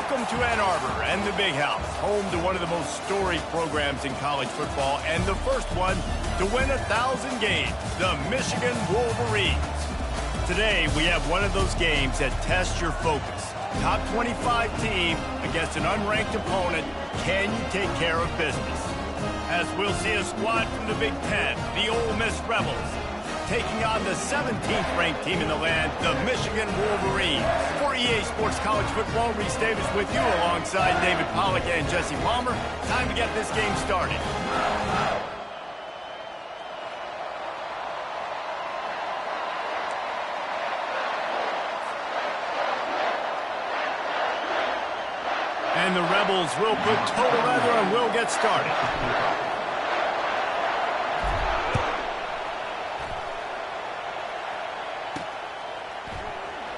Welcome to Ann Arbor and the Big House, home to one of the most storied programs in college football and the first one to win 1,000 games, the Michigan Wolverines. Today, we have one of those games that tests your focus. Top 25 team against an unranked opponent. Can you take care of business? As we'll see a squad from the Big Ten, the Ole Miss Rebels, taking on the 17th ranked team in the land, the Michigan Wolverines. For EA Sports College Football, Reese Davis with you alongside David Pollack and Jesse Palmer. Time to get this game started. And the Rebels will put total leather and will get started.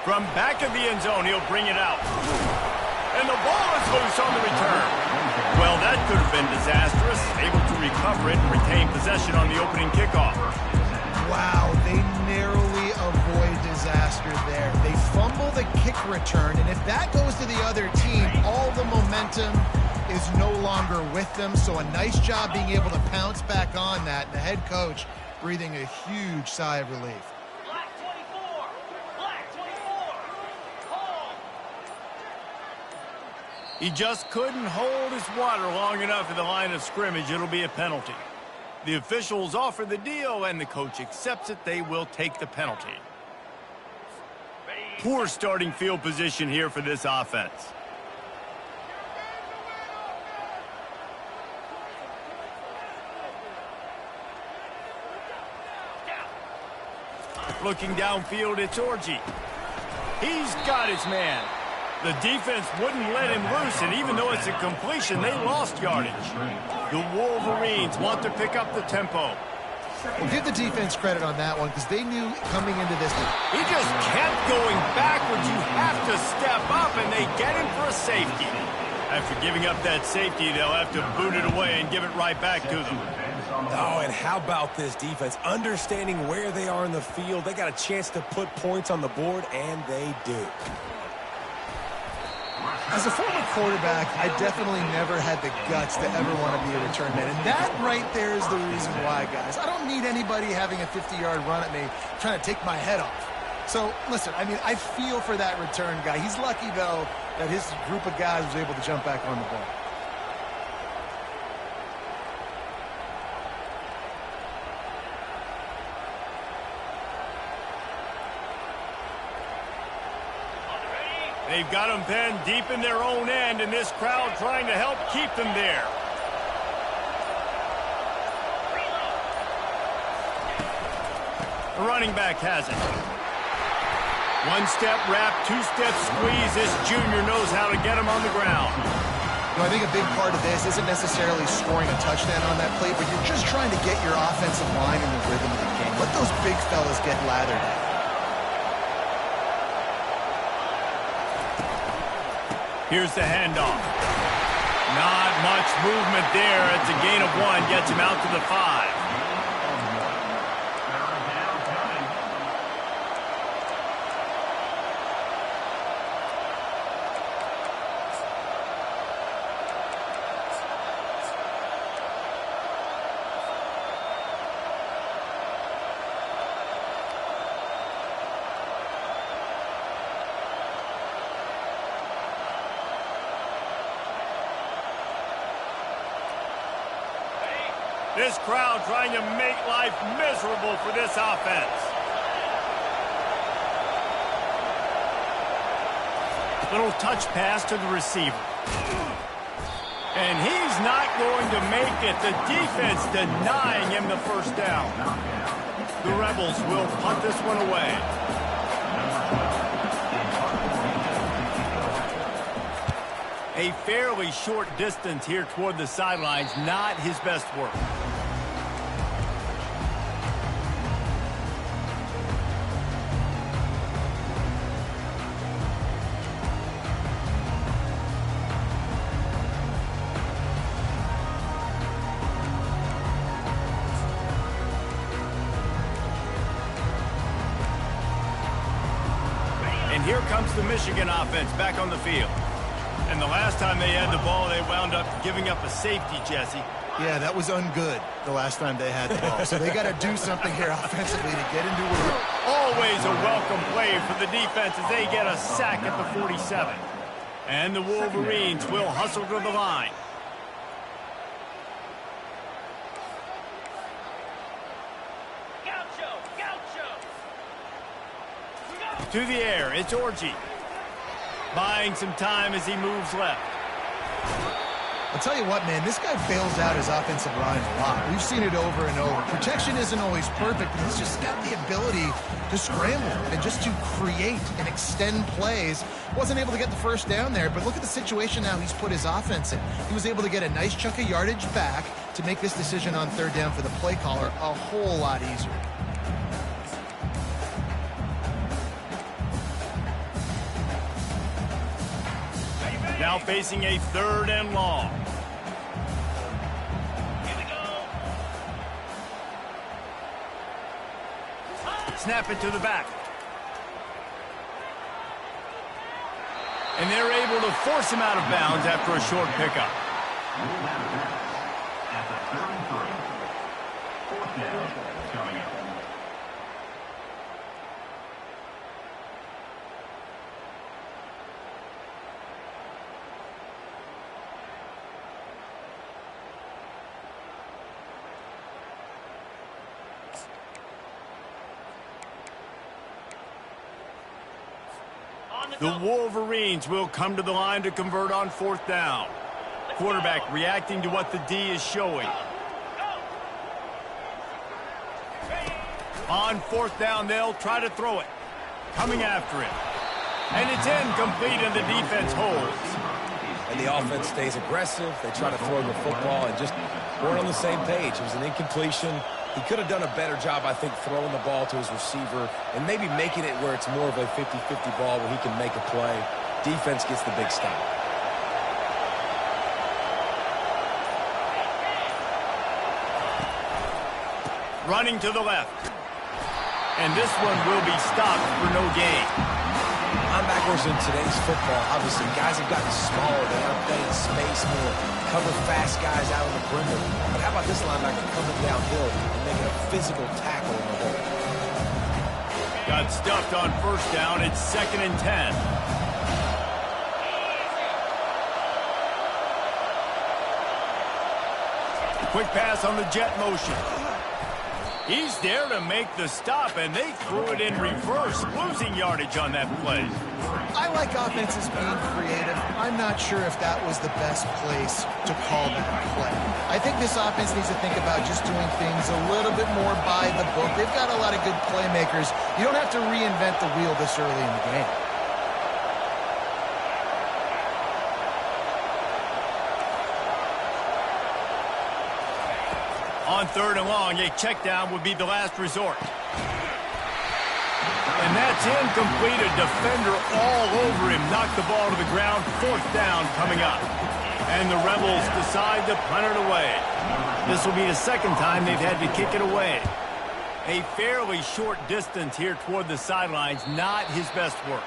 From back of the end zone, he'll bring it out. And the ball is loose on the return. Well, that could have been disastrous. Able to recover it and retain possession on the opening kickoff. Wow, they narrowly avoid disaster there. They fumble the kick return, and if that goes to the other team, all the momentum is no longer with them. So a nice job being able to pounce back on that. And the head coach breathing a huge sigh of relief. He just couldn't hold his water long enough at the line of scrimmage. It'll be a penalty. The officials offer the deal, and the coach accepts it. They will take the penalty. Poor starting field position here for this offense. Looking downfield, it's Orji. He's got his man. The defense wouldn't let him loose, and even though it's a completion, they lost yardage. The Wolverines want to pick up the tempo. Well, give the defense credit on that one because they knew coming into this. He just kept going backwards. You have to step up, and they get him for a safety. After giving up that safety, they'll have to boot it away and give it right back to them. Oh, and how about this defense? Understanding where they are in the field, they got a chance to put points on the board, and they do. As a former quarterback, I definitely never had the guts to ever want to be a return man. And that right there is the reason why, guys. I don't need anybody having a 50-yard run at me trying to take my head off. So, listen, I mean, I feel for that return guy. He's lucky, though, that his group of guys was able to jump back on the ball. They've got them pinned deep in their own end, and this crowd trying to help keep them there. The running back has it. One-step wrap, two-step squeeze. This junior knows how to get him on the ground. You know, I think a big part of this isn't necessarily scoring a touchdown on that play, but you're just trying to get your offensive line in the rhythm of the game. Let those big fellas get lathered at. Here's the handoff. Not much movement there. It's a gain of 1. Gets him out to the 5. This crowd trying to make life miserable for this offense. Little touch pass to the receiver. And he's not going to make it. The defense denying him the first down. The Rebels will punt this one away. A fairly short distance here toward the sidelines, not his best work. And here comes the Michigan offense back on the field. And the last time they had the ball, they wound up giving up a safety, Jesse. Yeah, that was ungood the last time they had the ball. So they got to do something here offensively to get into it. Always a welcome play for the defense as they get a sack at the 47. And the Wolverines will hustle to the line. To the air, it's Orji. Buying some time as he moves left. I'll tell you what, man, this guy bails out his offensive line a lot. We've seen it over and over. Protection isn't always perfect, but he's just got the ability to scramble and just to create and extend plays. Wasn't able to get the first down there, but look at the situation now he's put his offense in. He was able to get a nice chunk of yardage back to make this decision on third down for the play caller a whole lot easier. Now facing a 3rd and long. Here we go. Snap it to the back. And they're able to force him out of bounds after a short pickup. At the 33. 4th down coming up. The Wolverines will come to the line to convert on 4th down. Quarterback reacting to what the D is showing. On 4th down, they'll try to throw it. Coming after it. And it's incomplete, and the defense holds. And the offense stays aggressive. They try to throw the football and just weren't on the same page. It was an incompletion. He could have done a better job, I think, throwing the ball to his receiver and maybe making it where it's more of a 50-50 ball where he can make a play. Defense gets the big stop. Running to the left. And this one will be stopped for no gain. Linebackers in today's football, obviously, guys have gotten smaller. They are playing space more, cover fast guys out on the perimeter. But how about this linebacker coming downhill and making a physical tackle in the hole? Got stuffed on 1st down. It's 2nd and 10. Quick pass on the jet motion. He's there to make the stop, and they threw it in reverse, losing yardage on that play. I like offenses being creative. I'm not sure if that was the best place to call that play. I think this offense needs to think about just doing things a little bit more by the book. They've got a lot of good playmakers. You don't have to reinvent the wheel this early in the game. On 3rd and long, a check down would be the last resort. And that's incomplete. A defender all over him. Knocked the ball to the ground. 4th down coming up. And the Rebels decide to punt it away. This will be the 2nd time they've had to kick it away. A fairly short distance here toward the sidelines. Not his best work.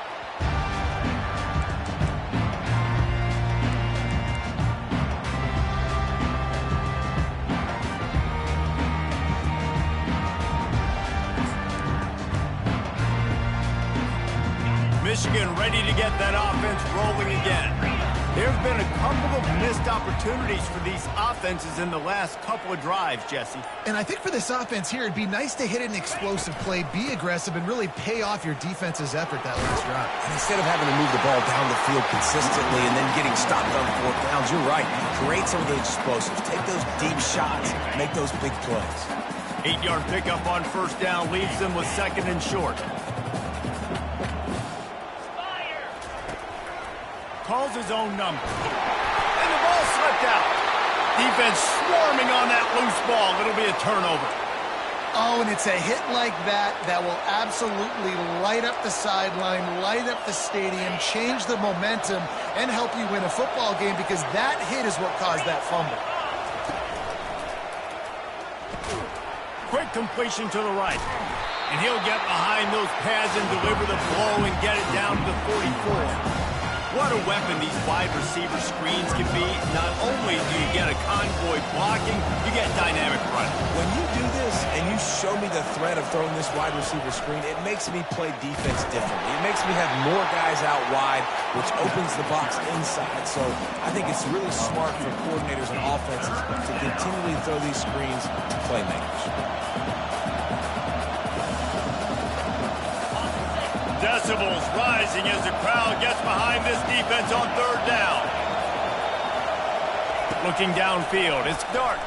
Michigan ready to get that offense rolling again. There's been a couple of missed opportunities for these offenses in the last couple of drives, Jesse. And I think for this offense here, it'd be nice to hit an explosive play, be aggressive, and really pay off your defense's effort that last drive. And instead of having to move the ball down the field consistently and then getting stopped on 4th downs, you're right. Create some of those explosives. Take those deep shots. Make those big plays. 8-yard pickup on 1st down leaves them with 2nd and short. Calls his own number. And the ball slipped out. Defense swarming on that loose ball. It'll be a turnover. Oh, and it's a hit like that that will absolutely light up the sideline, light up the stadium, change the momentum, and help you win a football game because that hit is what caused that fumble. Quick completion to the right. And he'll get behind those pads and deliver the blow and get it down to the 44. What a weapon these wide receiver screens can be. Not only do you get a convoy blocking, you get dynamic running. When you do this and you show me the threat of throwing this wide receiver screen, it makes me play defense differently. It makes me have more guys out wide, which opens the box inside. So I think it's really smart for coordinators and offenses to continually throw these screens to playmakers. Decibels rising as the crowd gets behind this defense on third down. Looking downfield, it's Dart.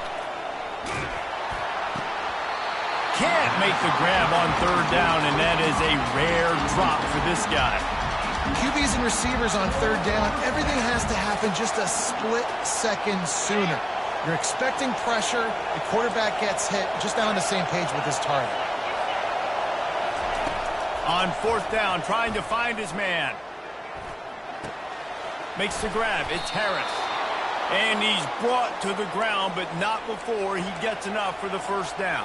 Can't make the grab on third down, and that is a rare drop for this guy. QBs and receivers on third down, everything has to happen just a split second sooner. You're expecting pressure, the quarterback gets hit, just not on the same page with his target. On fourth down, trying to find his man. Makes the grab. It's Harris. And he's brought to the ground, but not before he gets enough for the first down.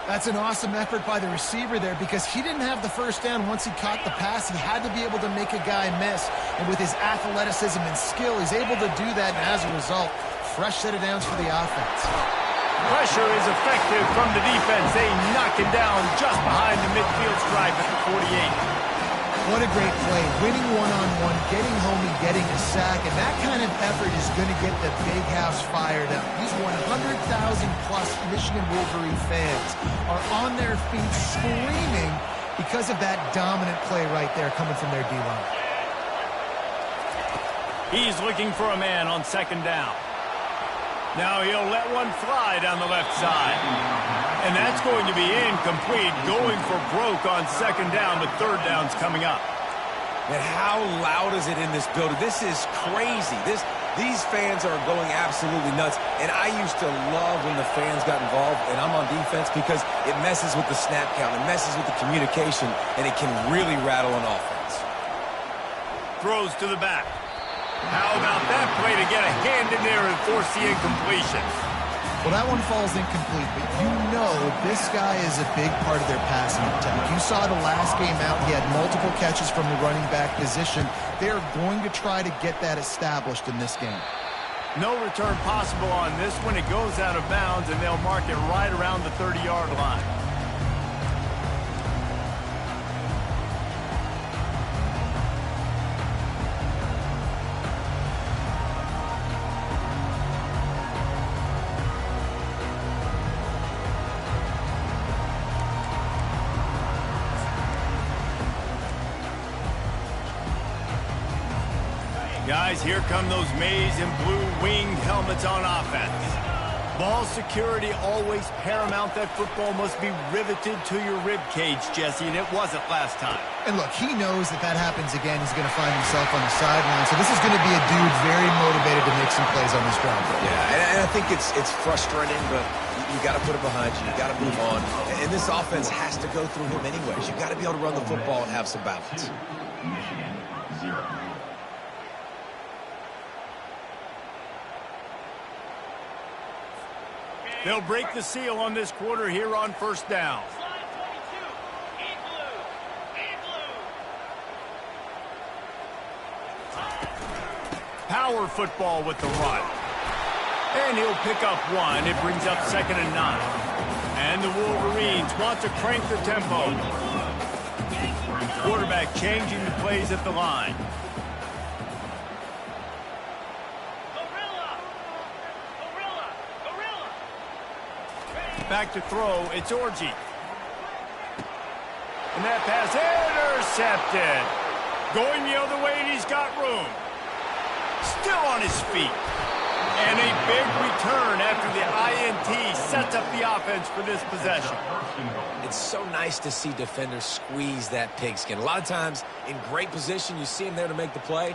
That's an awesome effort by the receiver there because he didn't have the first down once he caught the pass. He had to be able to make a guy miss. And with his athleticism and skill, he's able to do that. And as a result, fresh set of downs for the offense. Pressure is effective from the defense. They knock him down just behind the midfield stripe at the 48. What a great play. Winning one-on-one, getting home and getting a sack. And that kind of effort is going to get the big house fired up. These 100,000-plus Michigan Wolverine fans are on their feet screaming because of that dominant play right there coming from their D-line. He's looking for a man on second down. Now he'll let one fly down the left side. And that's going to be incomplete, going for broke on second down, but third down's coming up. Man, how loud is it in this building? This is crazy. These fans are going absolutely nuts. And I used to love when the fans got involved, and I'm on defense, because it messes with the snap count, it messes with the communication, and it can really rattle an offense. Throws to the back. How about that play to get a hand in there and force the incompletion? Well, that one falls incomplete, but you know this guy is a big part of their passing attack. You saw the last game out. He had multiple catches from the running back position. They're going to try to get that established in this game. No return possible on this one. It goes out of bounds, and they'll mark it right around the 30-yard line. Guys, here come those maize and blue winged helmets on offense. Ball security always paramount. That football must be riveted to your rib cage, Jesse, and it wasn't last time. And look, he knows that that happens again. He's going to find himself on the sideline. So this is going to be a dude very motivated to make some plays on this drive. Yeah, and I think it's frustrating, but you got to put it behind you. You got to move on. And this offense has to go through him anyways. You got to be able to run the football and have some balance. Michigan, 0. They'll break the seal on this quarter here on first down. Power football with the run. And he'll pick up one. It brings up 2nd and 9. And the Wolverines want to crank the tempo. Quarterback changing the plays at the line. Back to throw, it's Orji. And that pass intercepted. Going the other way, and he's got room. Still on his feet. And a big return after the INT sets up the offense for this possession. It's so nice to see defenders squeeze that pigskin. A lot of times, in great position, you see them there to make the play,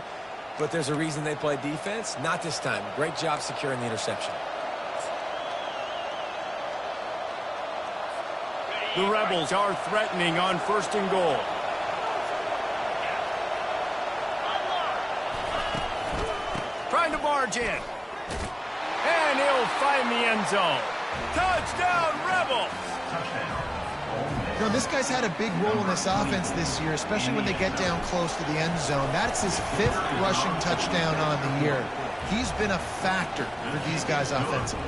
but there's a reason they play defense. Not this time. Great job securing the interception. The Rebels are threatening on 1st and goal. Trying to barge in. And he'll find the end zone. Touchdown, Rebels! You know, this guy's had a big role in this offense this year, especially when they get down close to the end zone. That's his 5th rushing touchdown on the year. He's been a factor for these guys offensively.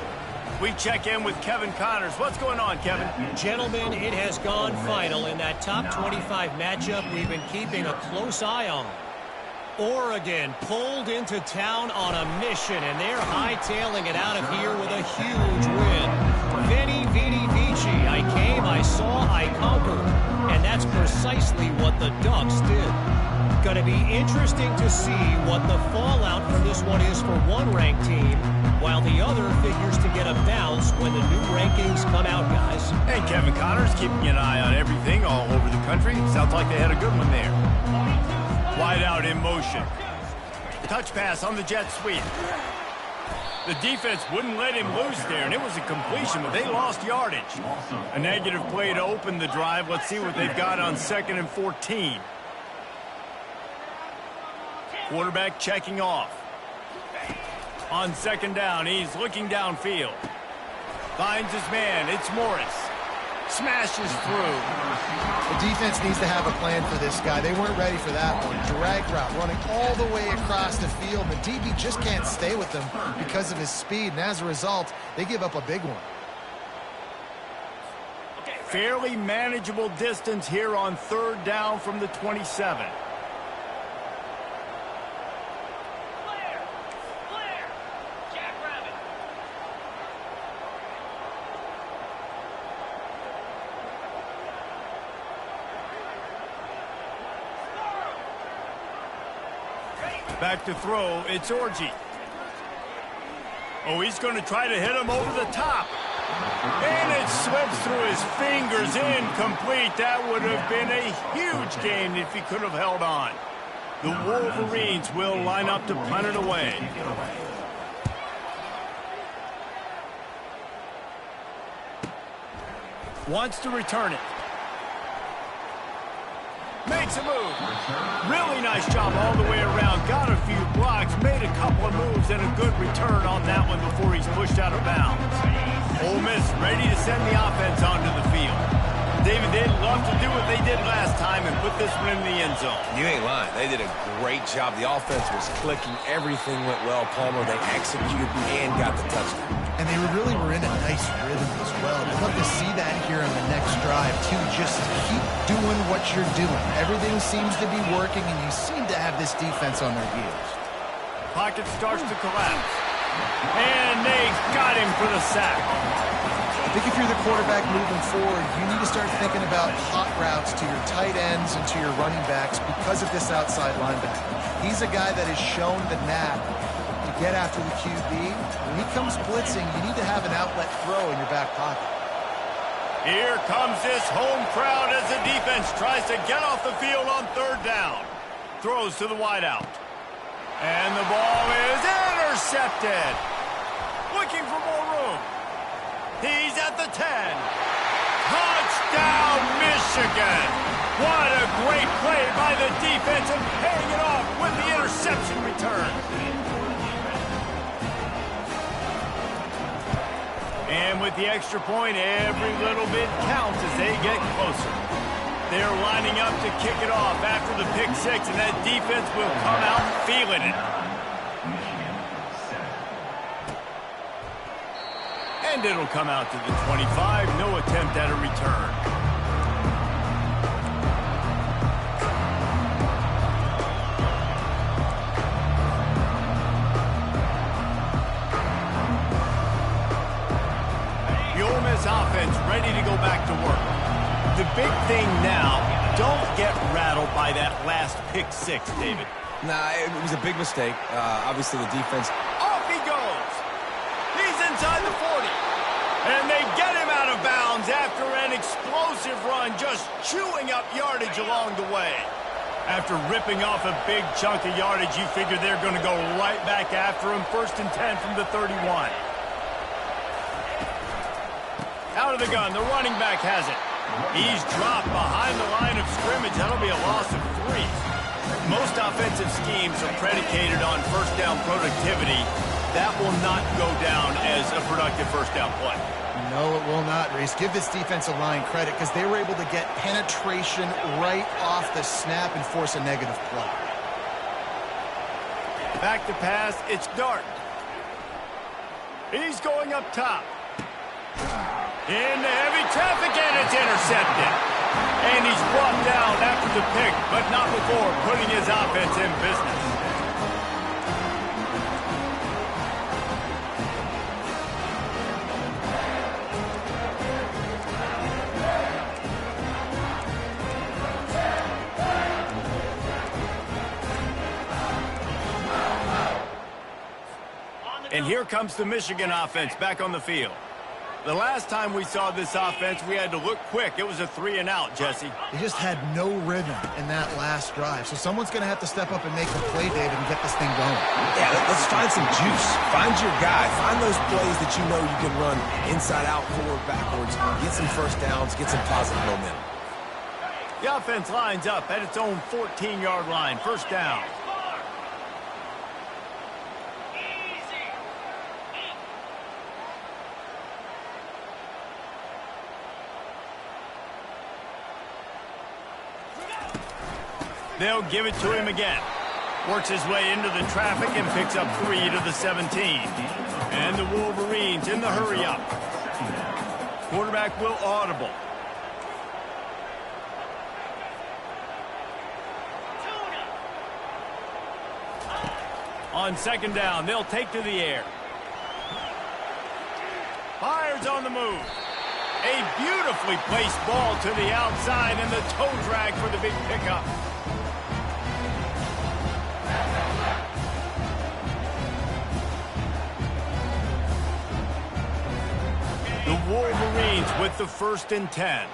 We check in with Kevin Connors. What's going on, Kevin? Gentlemen, it has gone final in that top 25 matchup we've been keeping a close eye on. Oregon pulled into town on a mission, and they're hightailing it out of here with a huge win. Veni, vidi, vici. I came, I saw, I conquered. And that's precisely what the Ducks did. Going to be interesting to see what the fallout from this one is for one ranked team, while the other figures to get a bounce when the new rankings come out, guys. And Kevin Connors keeping an eye on everything all over the country. Sounds like they had a good one there. Wide out in motion. Touch pass on the jet sweep. The defense wouldn't let him loose there, and it was a completion, but they lost yardage. A negative play to open the drive. Let's see what they've got on 2nd and 14. Quarterback checking off. On 2nd down, he's looking downfield. Finds his man. It's Morris. Smashes through. The defense needs to have a plan for this guy. They weren't ready for that one. Drag route, running all the way across the field. The DB just can't stay with him because of his speed, and as a result, they give up a big one. Fairly manageable distance here on 3rd down from the 27. Back to throw, it's Orji. Oh, he's going to try to hit him over the top. And it slips through his fingers, incomplete. That would have been a huge gain if he could have held on. The Wolverines will line up to punt it away. Wants to return it. Makes a move. Really nice job all the way around. Got a few blocks, made a couple of moves, and a good return on that one before he's pushed out of bounds. Ole Miss ready to send the offense onto the field. David, they'd love to do what they did last time and put this one in the end zone. You ain't lying. They did a great job. The offense was clicking. Everything went well. Palmer, they executed and got the touchdown. And they really were in a nice rhythm as well. I'd love to see that here on the next drive, too. Just keep doing what you're doing. Everything seems to be working, and you seem to have this defense on their heels. Pocket starts to collapse. And they got him for the sack. I think if you're the quarterback moving forward, you need to start thinking about hot routes to your tight ends and to your running backs because of this outside linebacker. He's a guy that has shown the knack to get after the QB. When he comes blitzing, you need to have an outlet throw in your back pocket. Here comes this home crowd as the defense tries to get off the field on 3rd down. Throws to the wideout. And the ball is intercepted. Looking for more room. He's at the 10. Touchdown, Michigan. What a great play by the defense and paying it off with the interception return. And with the extra point, every little bit counts as they get closer. They're lining up to kick it off after the pick 6, and that defense will come out feeling it. And it'll come out to the 25. No attempt at a return. The Ole Miss offense ready to go back to work. The big thing now, don't get rattled by that last pick 6, David. Nah, it was a big mistake. Obviously, the defense. Off he goes. He's inside the 40. And they get him out of bounds after an explosive run, just chewing up yardage along the way. After ripping off a big chunk of yardage, you figure they're going to go right back after him. 1st and 10 from the 31. Out of the gun, the running back has it. He's dropped behind the line of scrimmage. That'll be a loss of 3. Most offensive schemes are predicated on 1st down productivity. That will not go down as a productive 1st down play. No, it will not, Reese. Give this defensive line credit because they were able to get penetration right off the snap and force a negative play. Back to pass, it's Dart. He's going up top. Into heavy traffic, and it's intercepted. And he's brought down after the pick, but not before putting his offense in business. And here comes the Michigan offense back on the field. The last time we saw this offense, we had to look quick. It was a 3-and-out, Jesse. They just had no rhythm in that last drive. So someone's going to have to step up and make a play, David, and get this thing going. Yeah, let's find some juice. Find your guy. Find those plays that you know you can run inside out, forward, backwards. Get some first downs. Get some positive momentum. The offense lines up at its own 14-yard line. First down. They'll give it to him again. Works his way into the traffic and picks up 3 to the 17. And the Wolverines in the hurry-up. Quarterback will audible. On second down, they'll take to the air. Fires on the move. A beautifully placed ball to the outside and the toe drag for the big pickup. The Wolverines with the 1st and 10.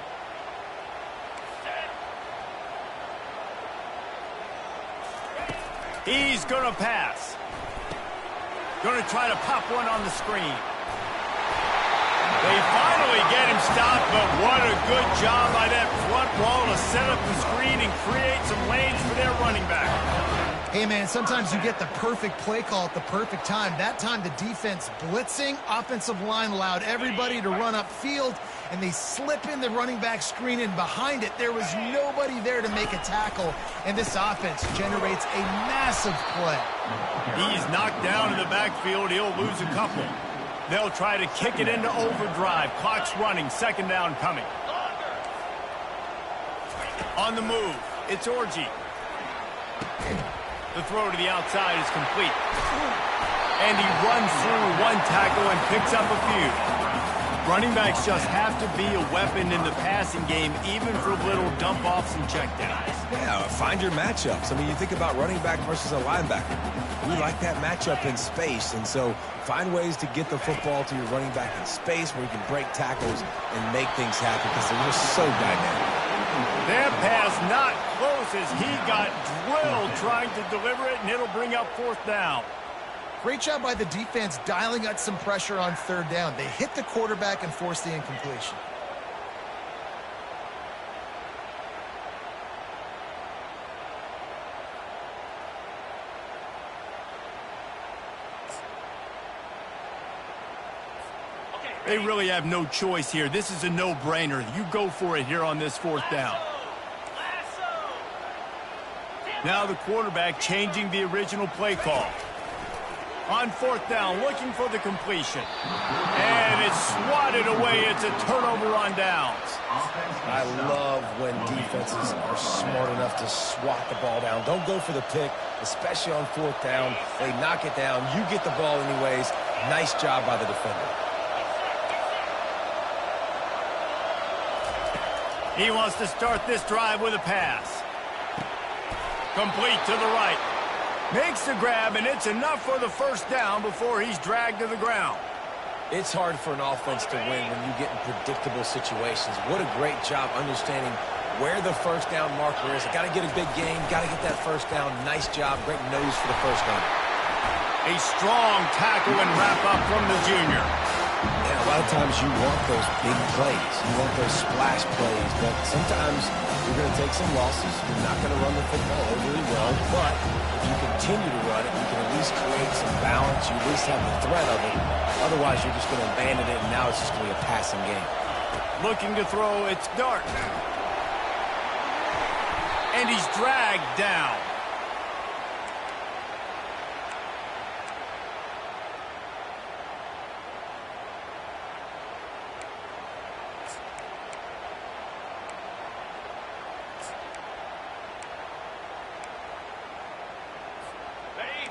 He's going to pass. Going to try to pop one on the screen. They finally get him stopped, but what a good job by that front row to set up the screen and create some lanes for their running back. Hey, man, sometimes you get the perfect play call at the perfect time. That time the defense blitzing, offensive line allowed everybody to run upfield, and they slip in the running back screen, and behind it there was nobody there to make a tackle, and this offense generates a massive play. He's knocked down in the backfield. He'll lose a couple. They'll try to kick it into overdrive. Clock's running. Second down coming. On the move, it's Orji. The throw to the outside is complete. And he runs through one tackle and picks up a few. Running backs just have to be a weapon in the passing game, even for little dump-offs and checkdowns. Yeah, find your matchups. I mean, you think about running back versus a linebacker. We like that matchup in space, and so find ways to get the football to your running back in space where you can break tackles and make things happen because they're just so dynamic. That pass not close as he got drilled trying to deliver it, and it'll bring up 4th down. Great job by the defense dialing up some pressure on 3rd down. They hit the quarterback and forced the incompletion. They really have no choice here. This is a no-brainer. You go for it here on this 4th down. Now the quarterback changing the original play call. On 4th down, looking for the completion. And it's swatted away. It's a turnover on downs. I love when defenses are smart enough to swat the ball down. Don't go for the pick, especially on 4th down. They knock it down. You get the ball anyways. Nice job by the defender. He wants to start this drive with a pass. Complete to the right. Makes the grab, and it's enough for the 1st down before he's dragged to the ground. It's hard for an offense to win when you get in predictable situations. What a great job understanding where the 1st down marker is. Got to get a big gain. Got to get that 1st down. Nice job. Great nose for the 1st down. A strong tackle and wrap up from the junior. And a lot of times you want those big plays. You want those splash plays. But sometimes you're going to take some losses. You're not going to run the football overly well. But if you continue to run it, you can at least create some balance. You at least have the threat of it. Otherwise, you're just going to abandon it, and now it's just going to be a passing game. Looking to throw, it's Dart. And he's dragged down.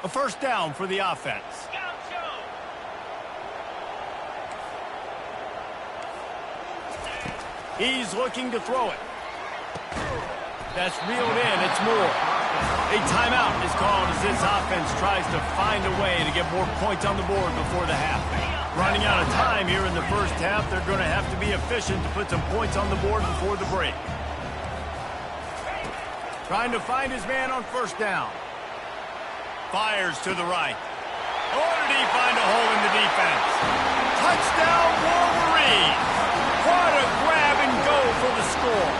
A first down for the offense. He's looking to throw it. That's reeled in. It's Moore. A timeout is called as this offense tries to find a way to get more points on the board before the half. Running out of time here in the first half, they're going to have to be efficient to put some points on the board before the break. Trying to find his man on first down. Fires to the right. Or did he find a hole in the defense? Touchdown, Wolverines! What a grab and go for the score.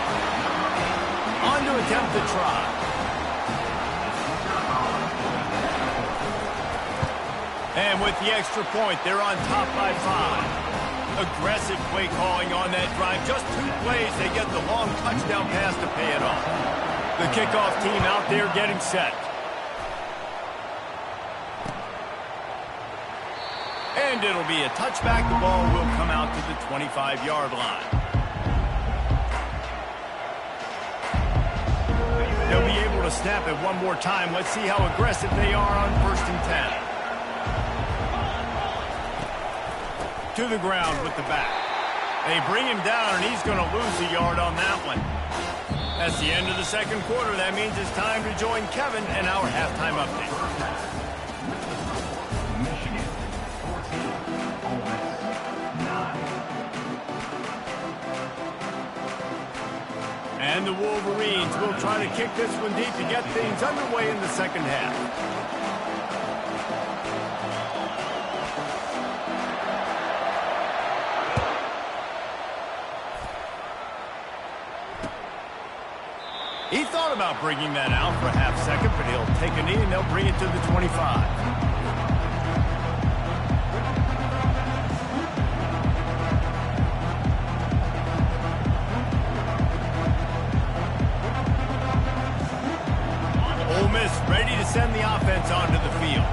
On to attempt the try. And with the extra point, they're on top by 5. Aggressive play calling on that drive. Just 2 plays, they get the long touchdown pass to pay it off. The kickoff team out there getting set. And it'll be a touchback. The ball will come out to the 25-yard line. They'll be able to snap it one more time. Let's see how aggressive they are on 1st and 10. To the ground with the back. They bring him down, and he's going to lose a yard on that one. That's the end of the second quarter. That means it's time to join Kevin and our halftime update. And the Wolverines will try to kick this one deep to get things underway in the second half. He thought about bringing that out for a half second, but he'll take a knee and they'll bring it to the 25. Ready to send the offense onto the field.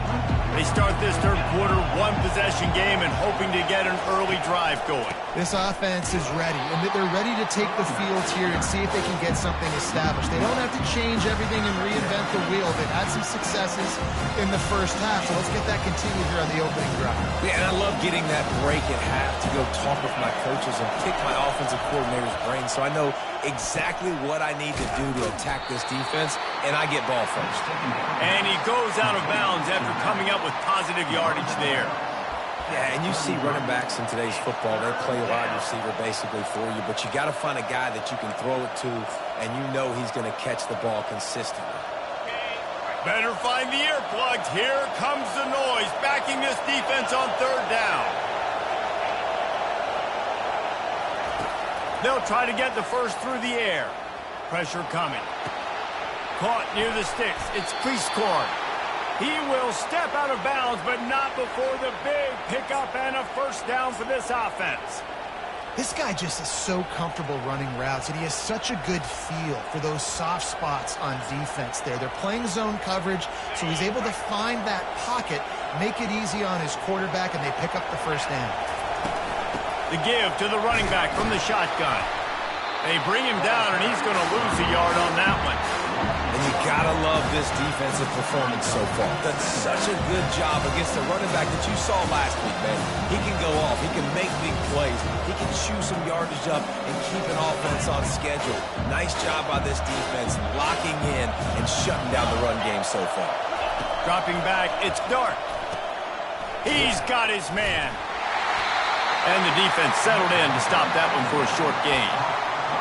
They start this third quarter, 1-possession game, and hoping to get an early drive going. This offense is ready, and they're ready to take the field here and see if they can get something established. They don't have to change everything and reinvent the wheel. They've had some successes in the first half, so let's get that continued here on the opening drive. Yeah, and I love getting that break at half to go talk with my coaches and pick my offensive coordinator's brain so I know exactly what I need to do to attack this defense, and I get ball first. And he goes out of bounds after coming up with positive yardage there. Yeah, and you see running backs in today's football, they play wide receiver basically for you, but you got to find a guy that you can throw it to, and you know he's going to catch the ball consistently. Better find the earplugs. Here comes the noise, backing this defense on third down. They'll try to get the first through the air. Pressure coming. Caught near the sticks. It's Priestcorn. He will step out of bounds, but not before the big pickup and a first down for this offense. This guy just is so comfortable running routes, and he has such a good feel for those soft spots on defense there. They're playing zone coverage, so he's able to find that pocket, make it easy on his quarterback, and they pick up the first down. The give to the running back from the shotgun. They bring him down, and he's going to lose a yard on that one. And you gotta love this defensive performance so far. Done such a good job against the running back that you saw last week, man. He can go off. He can make big plays. He can chew some yardage up and keep an offense on schedule. Nice job by this defense, locking in and shutting down the run game so far. Dropping back, it's Dart. He's got his man. And the defense settled in to stop that one for a short gain.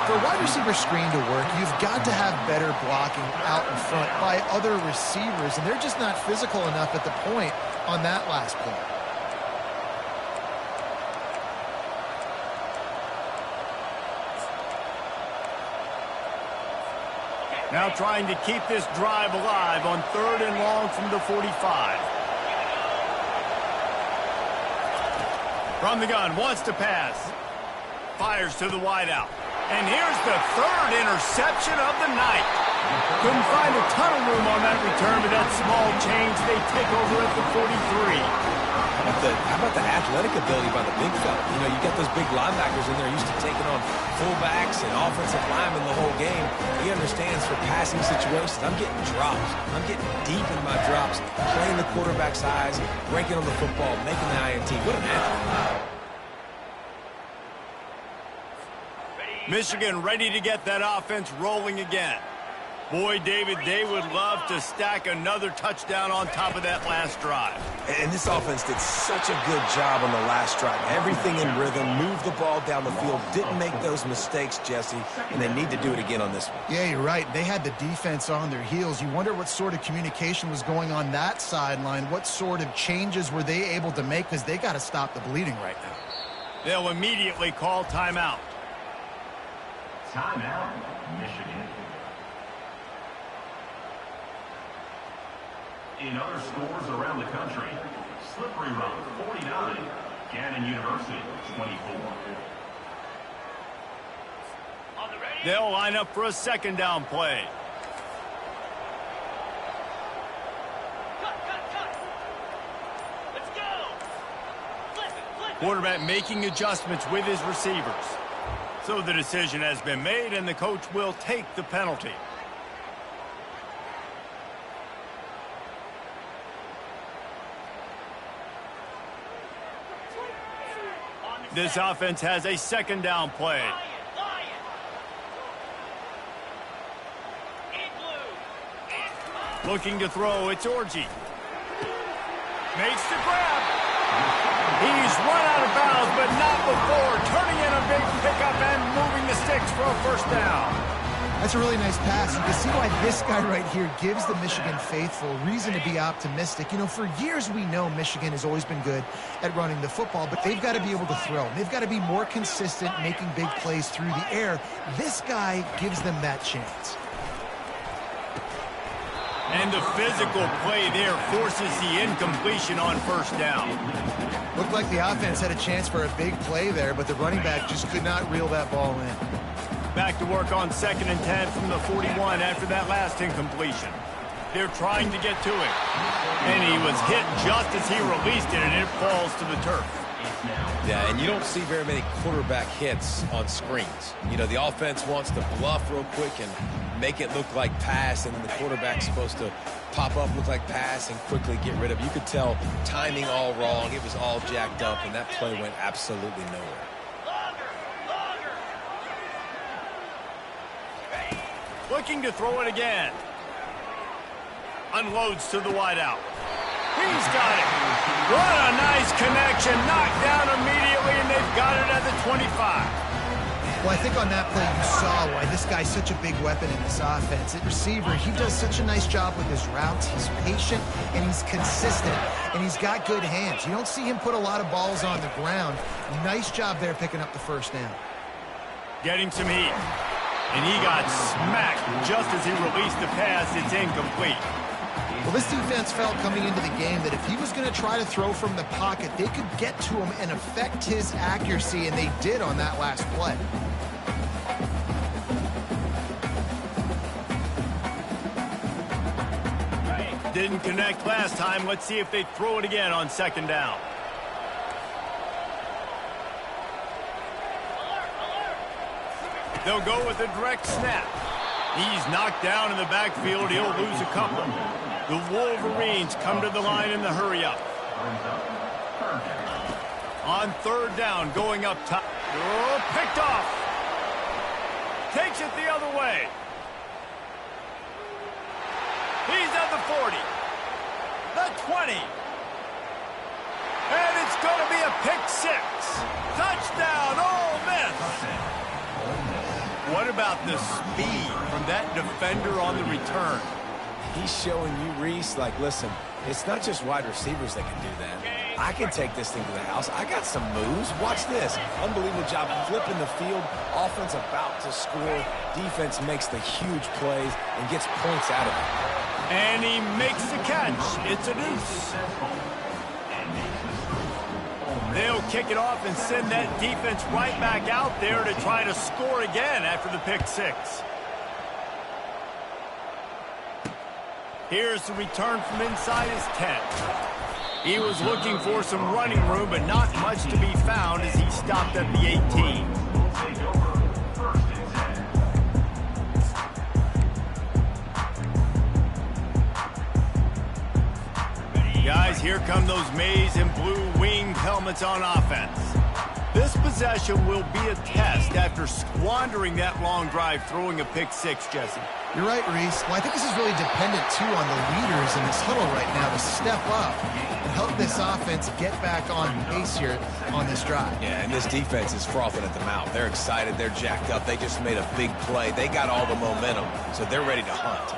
For a wide receiver screen to work, you've got to have better blocking out in front by other receivers, and they're just not physical enough at the point on that last play. Now trying to keep this drive alive on 3rd and long from the 45. From the gun, wants to pass. Fires to the wideout. And here's the 3rd interception of the night. Couldn't find a ton of room on that return, but that small change, they take over at the 43. How about the athletic ability by the big fella? You know, you get those big linebackers in there used to taking on fullbacks and offensive linemen the whole game. He understands for passing situations. I'm getting drops. I'm getting deep in my drops, playing the quarterback's eyes, breaking on the football, making the INT. What an athlete. Michigan ready to get that offense rolling again. Boy, David, they would love to stack another touchdown on top of that last drive. And this offense did such a good job on the last drive. Everything in rhythm, moved the ball down the field, didn't make those mistakes, Jesse, and they need to do it again on this one. Yeah, you're right. They had the defense on their heels. You wonder what sort of communication was going on that sideline. What sort of changes were they able to make, because they got to stop the bleeding right now. They'll immediately call timeout. Timeout, Michigan. In other scores around the country, Slippery Rock 49, Gannon University 24. They'll line up for a 2nd down play. Let's go. Flip it. Quarterback making adjustments with his receivers. So the decision has been made, and the coach will take the penalty. This offense has a 2nd down play. Looking to throw, it's Orji. Makes the grab. He's run out of bounds, but not before turning in a big pickup and moving the sticks for a 1st down. That's a really nice pass. You can see why this guy right here gives the Michigan faithful reason to be optimistic. You know, for years we know Michigan has always been good at running the football, but they've got to be able to throw. They've got to be more consistent making big plays through the air. This guy gives them that chance. And the physical play there forces the incompletion on 1st down. Looked like the offense had a chance for a big play there, but the running back just could not reel that ball in. Back to work on 2nd and 10 from the 41 after that last incompletion. They're trying to get to him. And he was hit just as he released it, and it falls to the turf. Yeah, and you don't see very many quarterback hits on screens. You know, the offense wants to bluff real quick and make it look like pass, and then the quarterback's supposed to pop up, look like pass, and quickly get rid of it. You could tell timing all wrong. It was all jacked up, and that play went absolutely nowhere. Looking to throw it again. Unloads to the wideout. He's got it. What a nice connection. Knocked down immediately, and they've got it at the 25. Well, I think on that play you saw why this guy's such a big weapon in this offense. At receiver, he does such a nice job with his routes. He's patient, and he's consistent, and he's got good hands. You don't see him put a lot of balls on the ground. Nice job there picking up the 1st down. Getting some heat. And he got smacked just as he released the pass. It's incomplete. Well, this defense felt coming into the game that if he was going to try to throw from the pocket, they could get to him and affect his accuracy, and they did on that last play. Didn't connect last time. Let's see if they throw it again on 2nd down. They'll go with a direct snap. He's knocked down in the backfield. He'll lose a couple. The Wolverines come to the line in the hurry-up. On 3rd down, going up top. Oh, picked off. Takes it the other way. He's at the 40. The 20. And it's going to be a pick 6. Touchdown, Ole Miss. What about the speed from that defender on the return? He's showing you, Reese, like, listen, it's not just wide receivers that can do that. I can take this thing to the house. I got some moves. Watch this. Unbelievable job flipping the field. Offense about to score. defense makes the huge plays and gets points out of it. And he makes the catch. It's a deuce. They'll kick it off and send that defense right back out there to try to score again after the pick six. Here's the return from inside his 10. He was looking for some running room, but not much to be found as he stopped at the 18. Guys, here come those maize and blue winged helmets on offense. This possession will be a test after squandering that long drive throwing a pick six, Jesse. You're right, Reese. Well, I think this is really dependent, too, on the leaders in this huddle right now to step up and help this offense get back on pace here on this drive. Yeah, and this defense is frothing at the mouth. They're excited. They're jacked up. They just made a big play. They got all the momentum, so they're ready to hunt.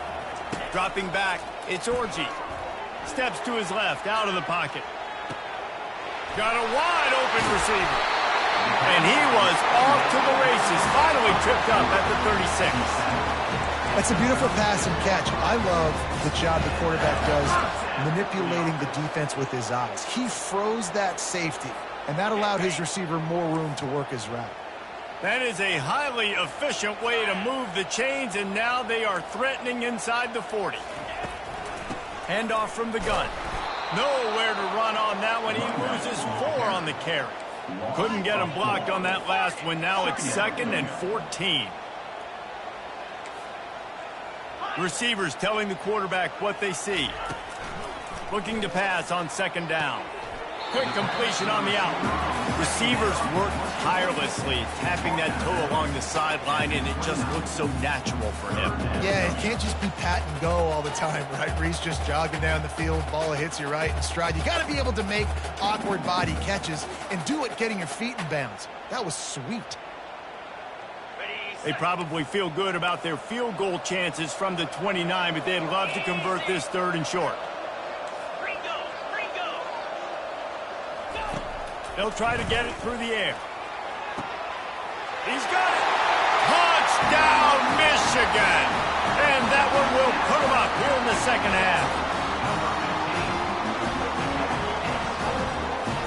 Dropping back, it's Orji. Steps to his left, out of the pocket. Got a wide open receiver. And he was off to the races, finally tripped up at the 36. That's a beautiful pass and catch. I love the job the quarterback does manipulating the defense with his eyes. He froze that safety, and that allowed his receiver more room to work his route. That is a highly efficient way to move the chains, and now they are threatening inside the 40. Handoff from the gun. Nowhere to run on that one. He loses 4 on the carry. Couldn't get him blocked on that last one. Now it's 2nd and 14. Receivers telling the quarterback what they see. Looking to pass on 2nd down. Quick completion on the out. Receivers work tirelessly, tapping that toe along the sideline, and it just looks so natural for him. Yeah, it can't just be pat and go all the time, right? Reese just jogging down the field, ball hits you right in stride. You got to be able to make awkward body catches and do it getting your feet in bounds. That was sweet. They probably feel good about their field goal chances from the 29, but they'd love to convert this 3rd and short. They'll try to get it through the air. He's got it. Touchdown, Michigan. And that one will put them up here in the 2nd half.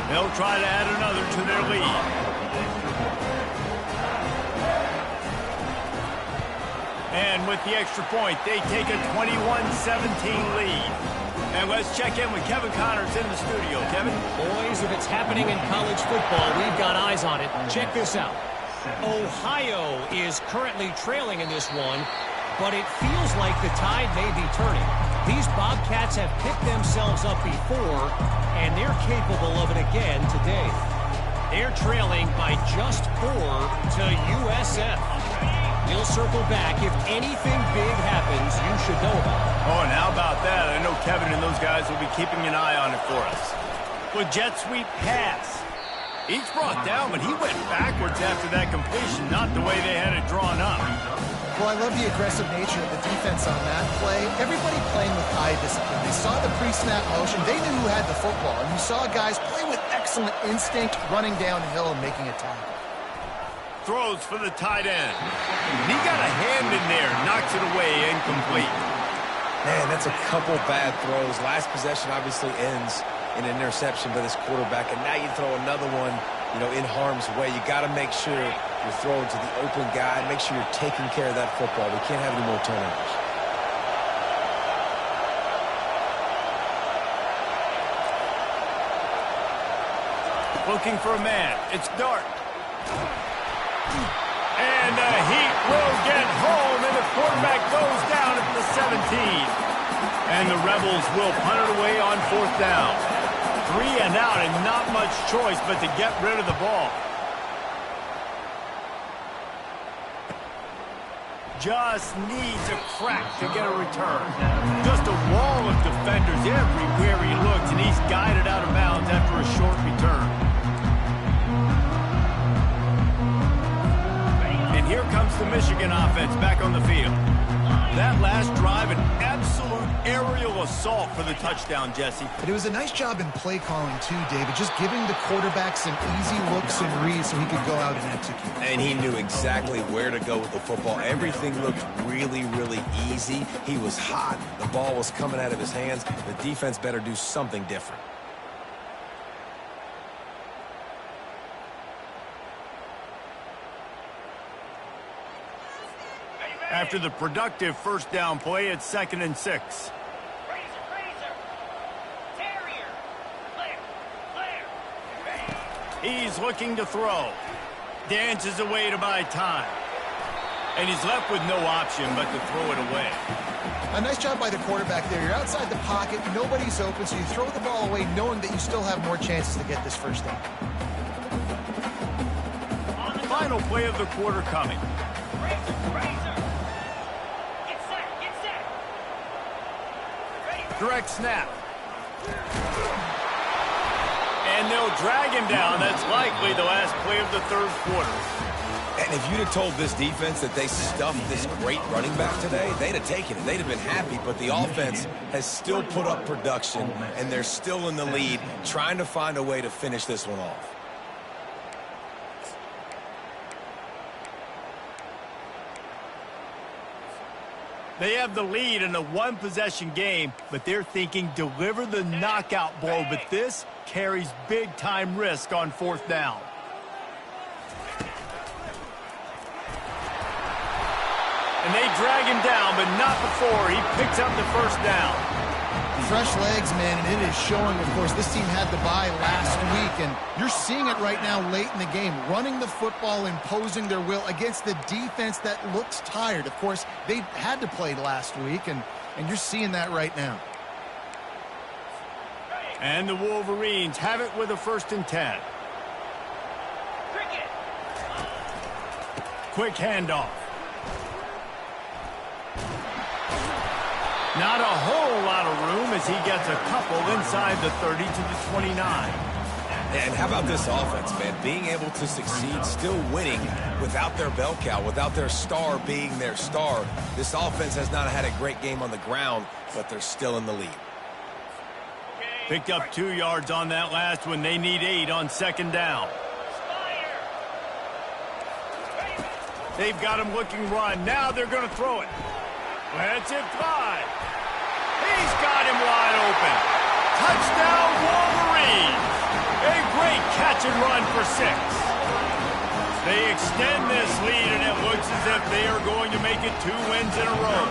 They'll try to add another to their lead. And with the extra point, they take a 21-17 lead. And let's check in with Kevin Connors in the studio. Kevin? Boys, if it's happening in college football, we've got eyes on it. Check this out. Ohio is currently trailing in this one, but it feels like the tide may be turning. These Bobcats have picked themselves up before, and they're capable of it again today. They're trailing by just 4 to USF. We'll circle back. If anything big happens, you should know about it. Oh, and how about that? I know Kevin and those guys will be keeping an eye on it for us. With jet sweep pass. Each brought down, but he went backwards after that completion, not the way they had it drawn up. Well, I love the aggressive nature of the defense on that play. Everybody playing with eye discipline. They saw the pre-snap motion. They knew who had the football. And you saw guys play with excellent instinct, running downhill and making a tackle. Throws for the tight end. He got a hand in there, knocks it away, incomplete. Man, that's a couple bad throws. Last possession obviously ends in an interception by this quarterback, and now you throw another one, in harm's way. You got to make sure you're throwing to the open guy. Make sure you're taking care of that football. We can't have any more turnovers. Looking for a man. It's Dart. And the Heat will get home, and the quarterback goes down at the 17. And the Rebels will punt it away on 4th down. 3 and out, and not much choice but to get rid of the ball. Just needs a crack to get a return. Just a wall of defenders everywhere he looks, and he's guided out of bounds after a short return. here comes the Michigan offense back on the field. That last drive, an absolute aerial assault for the touchdown, Jesse. But it was a nice job in play calling too, David, just giving the quarterback some easy looks and reads so he could go out and execute. And he knew exactly where to go with the football. Everything looked really, really easy. He was hot. The ball was coming out of his hands. The defense better do something different. After the productive first down play, it's 2nd and 6. Razor. Terrier. Clear. He's looking to throw. Dances away to buy time. And he's left with no option but to throw it away. A nice job by the quarterback there. You're outside the pocket, nobody's open, so you throw the ball away knowing that you still have more chances to get this first down. Final play of the quarter coming. Razor. Get set. Ready. Direct snap. And they'll drag him down. That's likely the last play of the third quarter. And if you'd have told this defense that they stuffed this great running back today, they'd have taken it. They'd have been happy, but the offense has still put up production, and they're still in the lead, trying to find a way to finish this one off. They have the lead in a one-possession game, but they're thinking deliver the knockout blow, but this carries big-time risk on 4th down. And they drag him down, but not before he picks up the first down. Fresh legs, man, and it is showing, of course, this team had the bye last week, and you're seeing it right now late in the game, running the football, imposing their will against the defense that looks tired. Of course, they had to play last week, and you're seeing that right now. And the Wolverines have it with a 1st and 10. Cricket. Quick handoff. Not a whole lot of room as he gets a couple inside the 30 to the 29. And how about this offense, man? Being able to succeed, still winning without their bell cow, without their star being their star. This offense has not had a great game on the ground, but they're still in the lead. Picked up 2 yards on that last one. They need 8 on 2nd down. They've got him looking run. Now they're going to throw it. Let's it fly. He's got him wide open. Touchdown, Wolverines. A great catch and run for 6. They extend this lead, and it looks as if they are going to make it 2 wins in a row.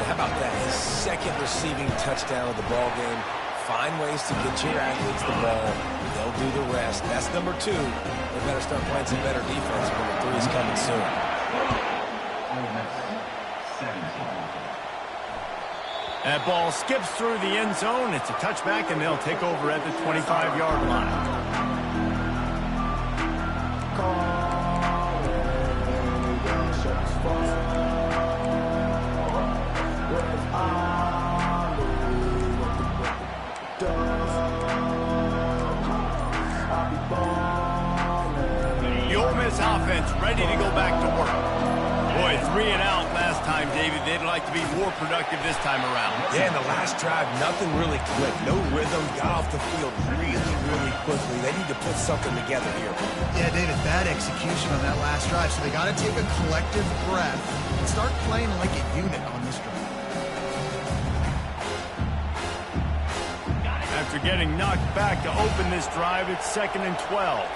How about that? His 2nd receiving touchdown of the ball game. Find ways to get your athletes the ball. They'll do the rest. That's number 2. They better start playing some better defense. Number 3 is coming soon. That ball skips through the end zone. It's a touchback, and they'll take over at the 25-yard line. The Ole Miss offense ready to go back to work. Boy, 3 and out last time, David. They'd like to be more productive this time around. Yeah, in the last drive, nothing really clicked. No rhythm, got off the field really, really quickly. They need to put something together here. Yeah, David, bad execution on that last drive, so they got to take a collective breath and start playing like a unit on this drive. After getting knocked back to open this drive, it's 2nd and 12.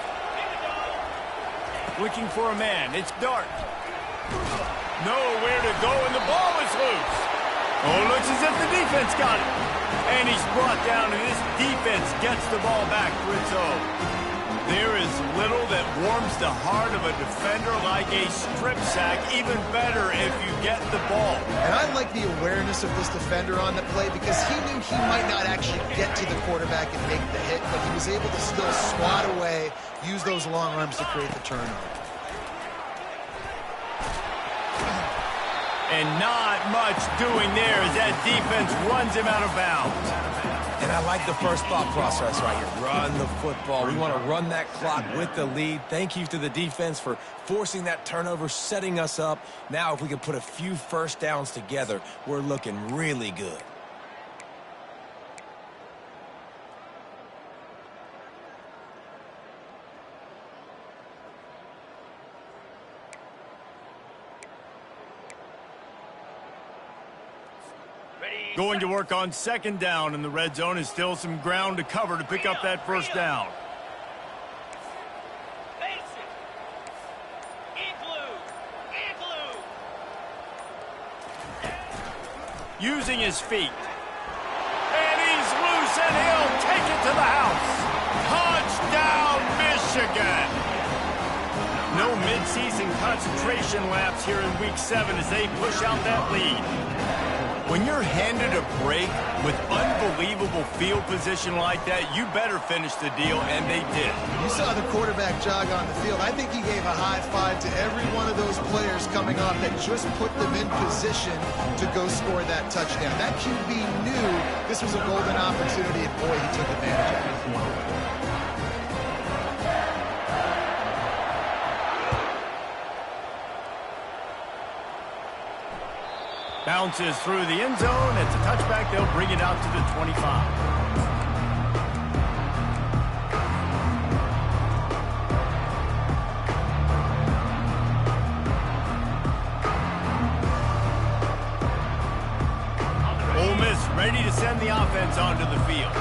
Looking for a man. It's Dart. Nowhere to go, and the ball is loose. Oh, looks as if the defense got it. And he's brought down, and this defense gets the ball back for its own. There is little that warms the heart of a defender like a strip sack. Even better if you get the ball. And I like the awareness of this defender on the play because he knew he might not actually get to the quarterback and make the hit, but he was able to still swat away, use those long arms to create the turnover. And not much doing there as that defense runs him out of bounds. And I like the first thought process right here. Run the football. We want to run that clock with the lead. Thank you to the defense for forcing that turnover, setting us up. Now if we can put a few first downs together, we're looking really good. Going to work on second down in the red zone is still some ground to cover to pick up that first down. Using his feet. And he's loose, and he'll take it to the house. Touchdown, Michigan! No midseason concentration laps here in Week 7 as they push out that lead. When you're handed a break with unbelievable field position like that, you better finish the deal, and they did. You saw the quarterback jog on the field. I think he gave a high five to every one of those players coming off that just put them in position to go score that touchdown. That QB knew this was a golden opportunity, and boy, he took advantage of it. Bounces through the end zone. It's a touchback. They'll bring it out to the 25. Ole Miss ready to send the offense onto the field.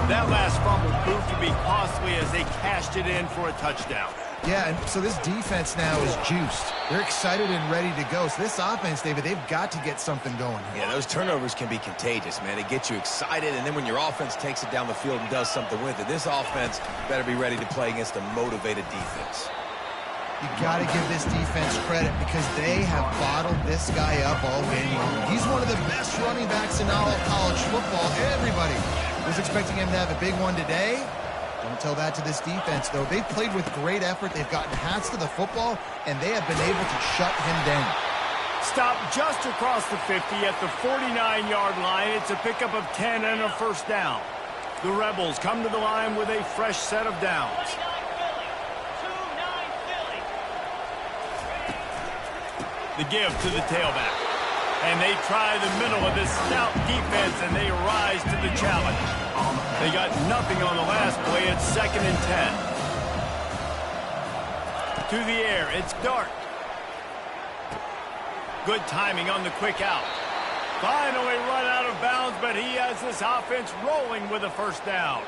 That last fumble proved to be costly as they cashed it in for a touchdown. Yeah, and so this defense now is juiced. They're excited and ready to go. So this offense, David, they've got to get something going here. Yeah, those turnovers can be contagious, man. They get you excited, and then when your offense takes it down the field and does something with it, this offense better be ready to play against a motivated defense. You got to give this defense credit because they have bottled this guy up all game long. He's one of the best running backs in all of college football. Everybody was expecting him to have a big one today. Don't tell that to this defense, though. They've played with great effort. They've gotten hats to the football, and they have been able to shut him down. Stop just across the 50 at the 49-yard line. It's a pickup of 10 and a first down. The Rebels come to the line with a fresh set of downs. The give to the tailback. And they try the middle of this stout defense, and they rise to the challenge. They got nothing on the last play. It's 2nd and 10. To the air, it's Dart. Good timing on the quick out. Finally run out of bounds, but he has this offense rolling with a first down.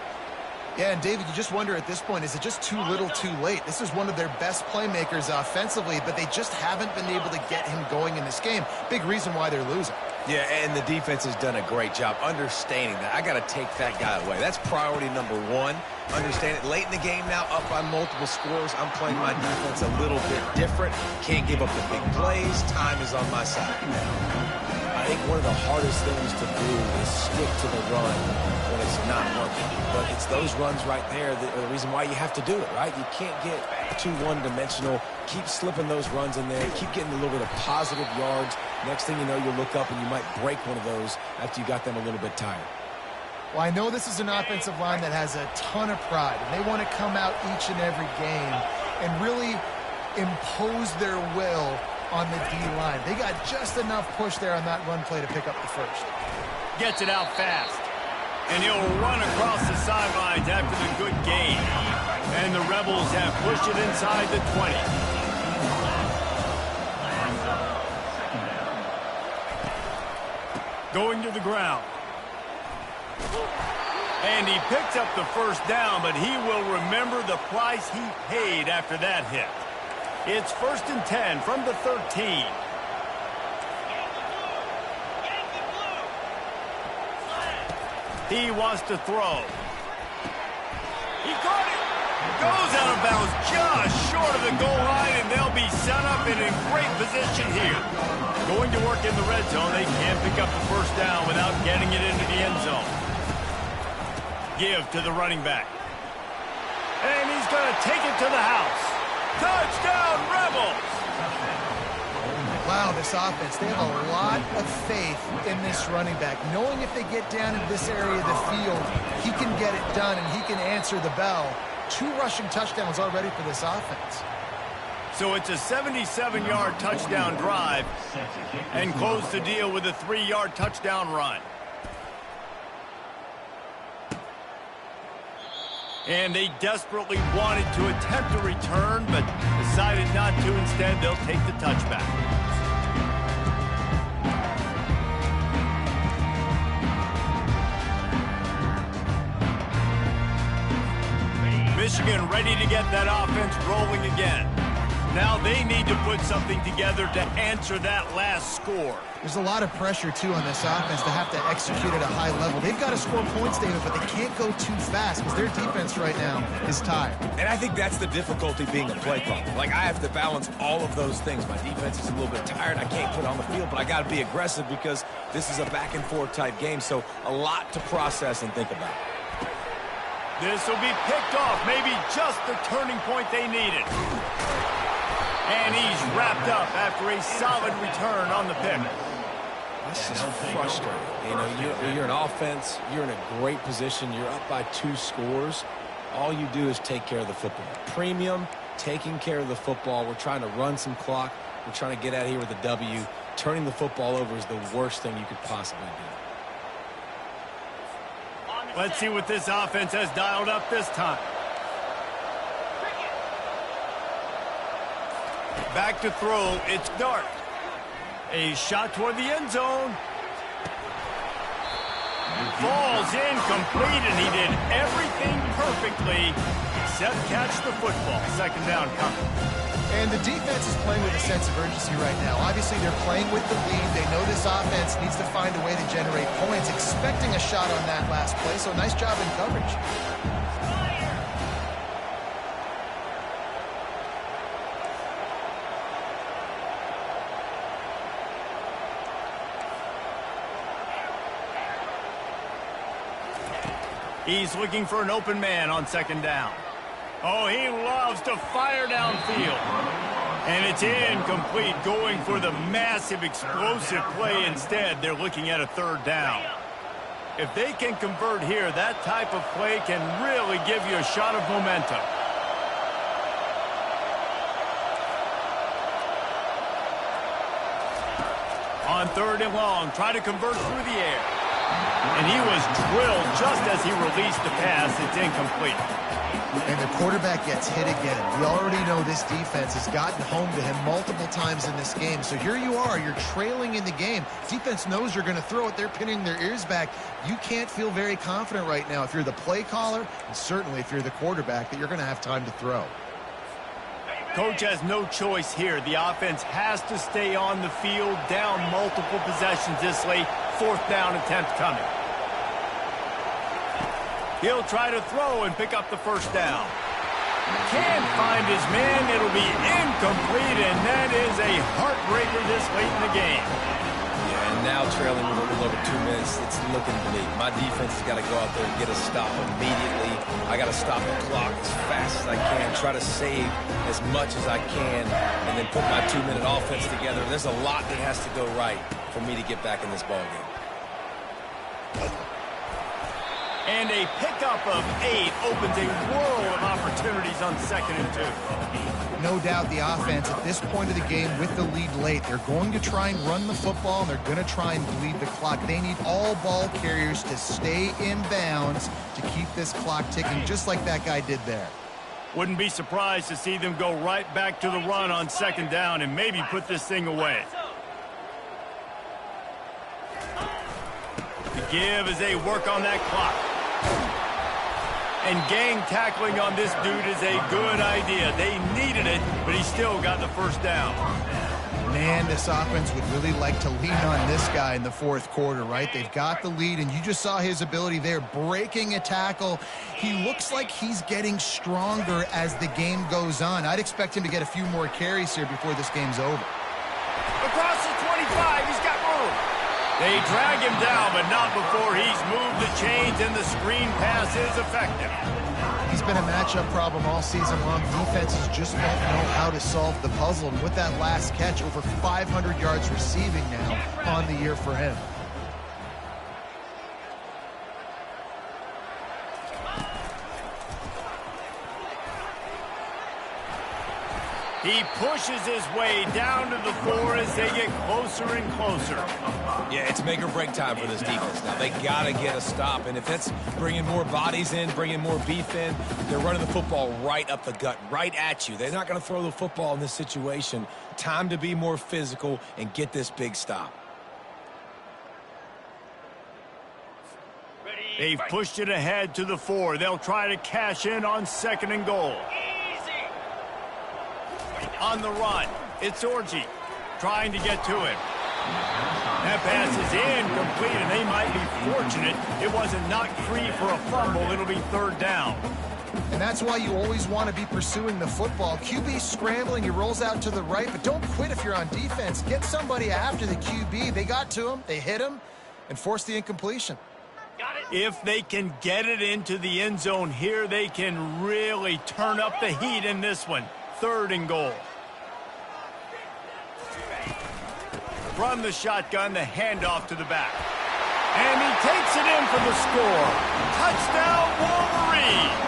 Yeah, and David, you just wonder at this point, is it just too little too late? This is one of their best playmakers offensively, but they just haven't been able to get him going in this game. Big reason why they're losing. Yeah, and the defense has done a great job understanding that. I got to take that guy away. That's priority number one. Understand it. Late in the game now, up by multiple scores. I'm playing my defense a little bit different. Can't give up the big plays. Time is on my side. I think one of the hardest things to do is stick to the run when it's not working. But it's those runs right there that are the reason why you have to do it, right? You can't get too one-dimensional. Keep slipping those runs in there. Keep getting a little bit of positive yards. Next thing you know, you'll look up and you might break one of those after you got them a little bit tired. Well, I know this is an offensive line that has a ton of pride, and they want to come out each and every game and really impose their will on the D-line. They got just enough push there on that run play to pick up the first. Gets it out fast. And he'll run across the sidelines after the good gain. And the Rebels have pushed it inside the 20. Going to the ground. And he picks up the first down, but he will remember the price he paid after that hit. It's 1st and 10 from the 13. He wants to throw. He caught it. Goes out of bounds just short of the goal line, and they'll be set up and in great position here. Going to work in the red zone. They can't pick up the first down without getting it into the end zone. Give to the running back. And he's going to take it to the house. Touchdown, Rebels! Wow, this offense, they have a lot of faith in this running back. Knowing if they get down in this area of the field, he can get it done and he can answer the bell. 2 rushing touchdowns already for this offense. So it's a 77-yard touchdown drive and close the deal with a 3-yard touchdown run. And they desperately wanted to attempt a return, but decided not to. Instead, they'll take the touchback. Michigan ready to get that offense rolling again. Now they need to put something together to answer that last score. There's a lot of pressure, too, on this offense to have to execute at a high level. They've got to score points, David, but they can't go too fast because their defense right now is tired. And I think that's the difficulty being a play caller. Like, I have to balance all of those things. My defense is a little bit tired. I can't put it on the field, but I got to be aggressive because this is a back-and-forth type game, so a lot to process and think about. This will be picked off, maybe just the turning point they needed. And he's wrapped up after a solid return on the pick. This is frustrating. You know, you're an offense. You're in a great position. You're up by 2 scores. All you do is take care of the football. Premium, taking care of the football. We're trying to run some clock. We're trying to get out of here with a W. Turning the football over is the worst thing you could possibly do. Let's see what this offense has dialed up this time. Back to throw. It's Dart. A shot toward the end zone. Falls incomplete, and he did everything perfectly except catch the football. Second down coming. And the defense is playing with a sense of urgency right now. Obviously, they're playing with the lead. They know this offense needs to find a way to generate points, expecting a shot on that last play, so nice job in coverage. He's looking for an open man on second down. Oh, he loves to fire downfield. And it's incomplete, going for the massive explosive play instead. They're looking at a third down. If they can convert here, that type of play can really give you a shot of momentum. On third and long, try to convert through the air. And he was drilled just as he released the pass. It's incomplete. And the quarterback gets hit again. We already know this defense has gotten home to him multiple times in this game. So here you are. You're trailing in the game. Defense knows you're going to throw it. They're pinning their ears back. You can't feel very confident right now if you're the play caller, and certainly if you're the quarterback, that you're going to have time to throw. Coach has no choice here. The offense has to stay on the field, down multiple possessions this late. Fourth down attempt coming. He'll try to throw and pick up the first down. Can't find his man. It'll be incomplete, and that is a heartbreaker this late in the game. Yeah, and now trailing with a little over 2 minutes, it's looking bleak. My defense has got to go out there and get a stop immediately. I got to stop the clock as fast as I can, try to save as much as I can, and then put my 2-minute offense together. There's a lot that has to go right for me to get back in this ballgame. And a pickup of 8 opens a world of opportunities on 2nd and 2. No doubt the offense at this point of the game with the lead late, they're going to try and run the football, and they're going to try and bleed the clock. They need all ball carriers to stay in bounds to keep this clock ticking, just like that guy did there. Wouldn't be surprised to see them go right back to the run on 2nd down and maybe put this thing away. The give as they work on that clock. And gang tackling on this dude is a good idea. They needed it, but he still got the first down. Man, this offense would really like to lean on this guy in the fourth quarter, right? They've got the lead, and you just saw his ability there, breaking a tackle. He looks like he's getting stronger as the game goes on. I'd expect him to get a few more carries here before this game's over. Across the 25, he's got room. They drag him down, but not before he's moved the chains and the screen pass is effective. He's been a matchup problem all season long. Defenses just don't know how to solve the puzzle. And with that last catch, over 500 yards receiving now on the year for him. He pushes his way down to the 4 as they get closer and closer. Yeah, it's make or break time for this defense. Now, they got to get a stop, and if that's bringing more bodies in, bringing more beef in, they're running the football right up the gut, right at you. They're not going to throw the football in this situation. Time to be more physical and get this big stop. They've pushed it ahead to the 4. They'll try to cash in on 2nd and goal. On the run, it's Orji trying to get to him. That pass is incomplete, and they might be fortunate it wasn't knocked free for a fumble. It'll be 3rd down. And that's why you always want to be pursuing the football. QB scrambling, he rolls out to the right, but don't quit if you're on defense. Get somebody after the QB. They got to him, they hit him, and forced the incompletion. If they can get it into the end zone here, they can really turn up the heat in this one. 3rd and goal. From the shotgun, the handoff to the back. And he takes it in for the score. Touchdown, Wolverines!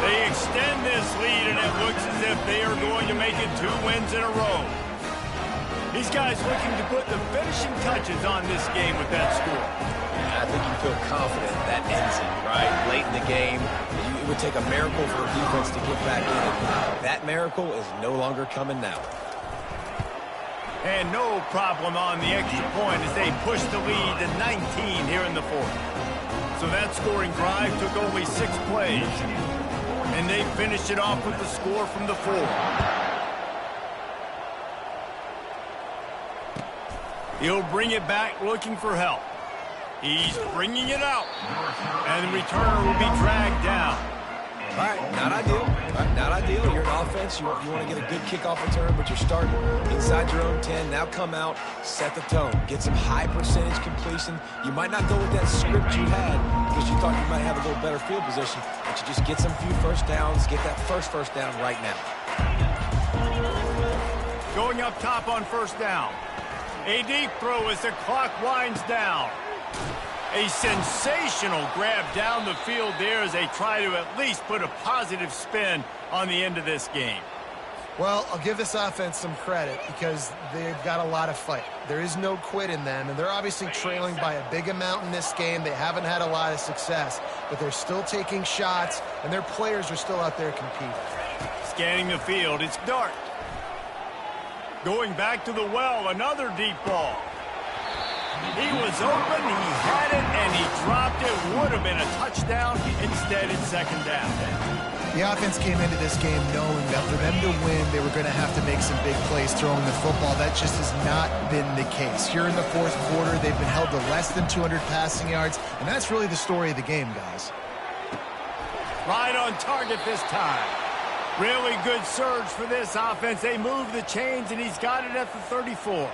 They extend this lead, and it looks as if they are going to make it 2 wins in a row. These guys looking to put the finishing touches on this game with that score. I think you feel confident that ends it, right? Late in the game, it would take a miracle for a defense to get back in. That miracle is no longer coming now. And no problem on the extra point as they push the lead to 19 here in the 4th. So that scoring drive took only 6 plays. And they finished it off with the score from the 4. He'll bring it back looking for help. He's bringing it out. And the returner will be dragged down. All right, not ideal. Not ideal. You're an offense. You want to get a good kickoff return, but you're starting inside your own 10. Now come out, set the tone. Get some high percentage completion. You might not go with that script you had because you thought you might have a little better field position, but you just get some few first downs. Get that first down right now. Going up top on 1st down. A deep throw as the clock winds down. A sensational grab down the field there as they try to at least put a positive spin on the end of this game. Well, I'll give this offense some credit because they've got a lot of fight. There is no quit in them, and they're obviously trailing by a big amount in this game. They haven't had a lot of success, but they're still taking shots, and their players are still out there competing. Scanning the field, it's Dart. Going back to the well, another deep ball. He was open, he had it, and he dropped it. Would have been a touchdown. Instead, it's 2nd down. The offense came into this game knowing that for them to win, they were going to have to make some big plays throwing the football. That just has not been the case. Here in the 4th quarter, they've been held to less than 200 passing yards, and that's really the story of the game, guys. Right on target this time. Really good surge for this offense. They move the chains, and he's got it at the 34.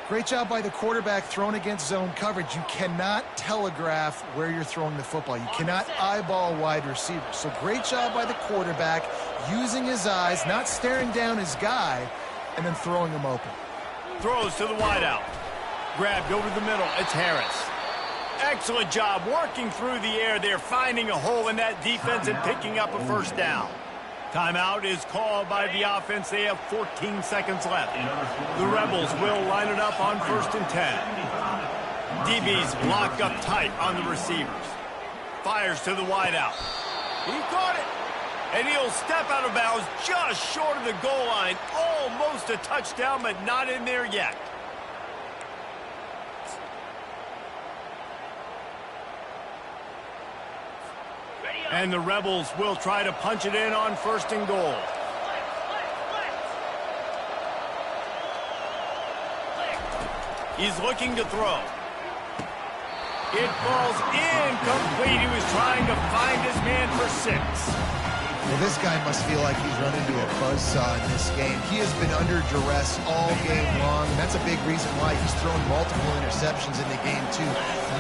Great job by the quarterback thrown against zone coverage. You cannot telegraph where you're throwing the football. You cannot eyeball wide receivers. So great job by the quarterback using his eyes, not staring down his guy, and then throwing him open. Throws to the wideout. Grabbed over the middle. It's Harris. Excellent job working through the air there, finding a hole in that defense and picking up a 1st down. Timeout is called by the offense. They have 14 seconds left. The Rebels will line it up on 1st and 10. DB's locked up tight on the receivers. Fires to the wideout. He caught it. And he'll step out of bounds just short of the goal line. Almost a touchdown, but not in there yet. And the Rebels will try to punch it in on 1st and goal. He's looking to throw. It falls incomplete. He was trying to find his man for 6. Well, this guy must feel like he's run into a buzzsaw in this game. He has been under duress all game long, and that's a big reason why he's thrown multiple interceptions in the game, too.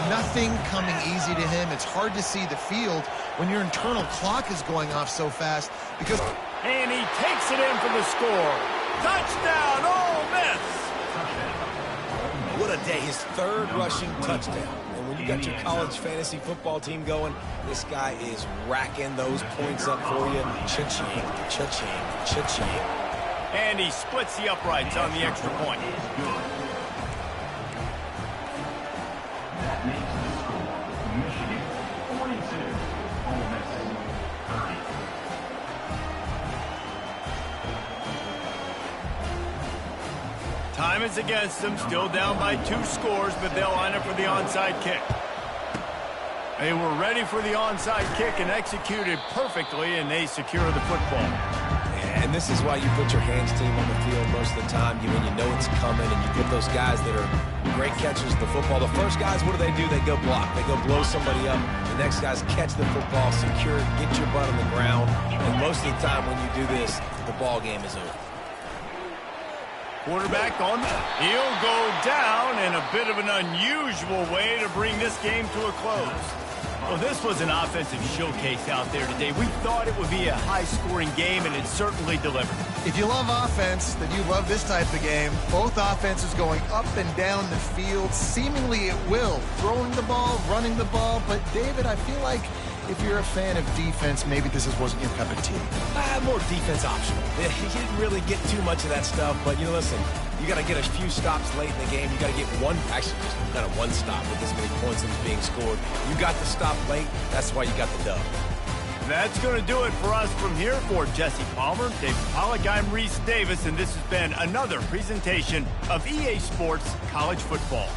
Nothing coming easy to him. It's hard to see the field when your internal clock is going off so fast because... And he takes it in for the score. Touchdown, Ole Miss! What a day. His third rushing touchdown. And when you got your college fantasy football team going, this guy is racking those points up for you. Cha-ching, cha-ching, cha-ching. And he splits the uprights on the extra point. That makes the score Michigan 42, Ole Miss 30. Time is against them, still down by 2 scores, but they'll line up for the onside kick. They were ready for the onside kick and executed perfectly, and they secure the football. And this is why you put your hands team on the field most of the time. You know it's coming, and you get those guys that are great catchers of the football. The first guys, what do? They go block. They go blow somebody up. The next guys catch the football, secure it, get your butt on the ground. And most of the time when you do this, the ball game is over. Quarterback on the... He'll go down in a bit of an unusual way to bring this game to a close. Well, this was an offensive showcase out there today. We thought it would be a high-scoring game, and it certainly delivered. If you love offense, then you love this type of game. Both offenses going up and down the field, seemingly at will. Throwing the ball, running the ball. But, David, I feel like if you're a fan of defense, maybe this wasn't your cup of tea. More defense optional. You didn't really get too much of that stuff, but, listen, you got to get a few stops late in the game. You got to get just kind of one stop with this many points that's being scored. You got the stop late. That's why you got the dub. That's going to do it for us from here. For Jesse Palmer, David Pollack, I'm Reese Davis, and this has been another presentation of EA Sports College Football.